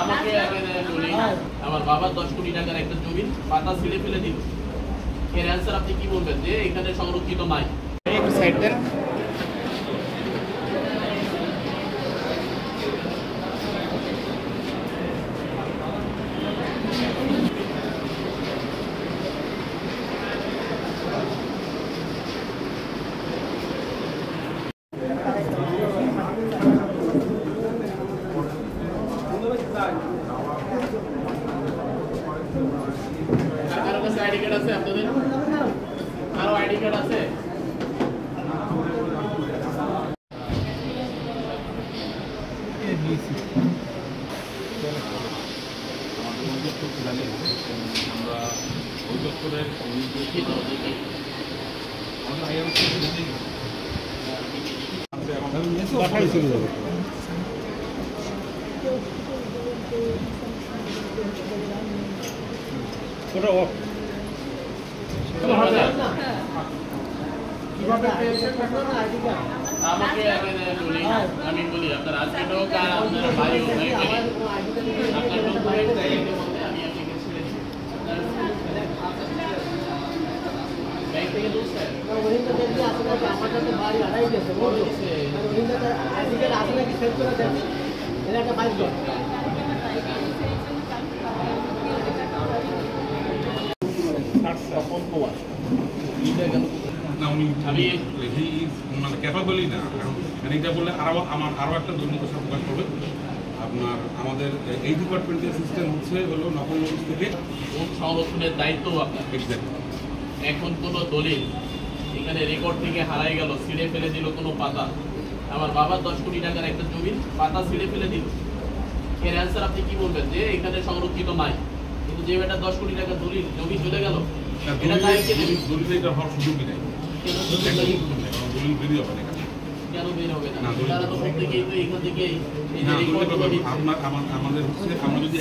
আমাকে আমার বাবা 10 কোটি টাকার একটা জমি পাতা ছিঁড়ে ফেলে দিল। এর অ্যান্সার আপনি কি বলবেন যে এখানে সংরক্ষিত নাই? একটু সাইড দেন। কারো কাছে আইডি কার্ড আছে আপনাদের? কারো আইডি কার্ড আছে? ওটা অফ। আমাকে আমি বলি আপনার হাজবেন্ড হোক আর আপনার ভাই হোক, আপনার ডকুমেন্ট চাইলে বলতে আমি আপনাকে ছেড়ে দিই। ব্যাংক থেকে দুধছেন? ক্যাপাবলি না, এটা বললে আরো একটা দুর্নীতি প্রকাশ করবে। আপনার আমাদের এই ডিপার্টমেন্টের সিস্টেম হলো নকল নোটিশ থেকে ভোট সংরক্ষণের দায়িত্ব আপনার। এখন কোনো দলিল এখানে রেকর্ড থেকে হারাই গেল, ছিঁড়ে ফেলে দিল কোনো পাতা, আমার বাবা 10 কোটি টাকার একটা জমি পাতা ছিঁড়ে ফেলে দিল। এর অ্যান্সার আপনি কি বলবেন যে এখানে সংরক্ষিত নাই? কিন্তু যে এটা 10 কোটি টাকা দলিল জমি চলে গেল, এটা দায়িত্ব হওয়ার সুযোগই নেই। কেন বের হবে না? তারা তো প্রত্যেকেই তো এখান থেকে আমাদের হচ্ছে আমরা যদি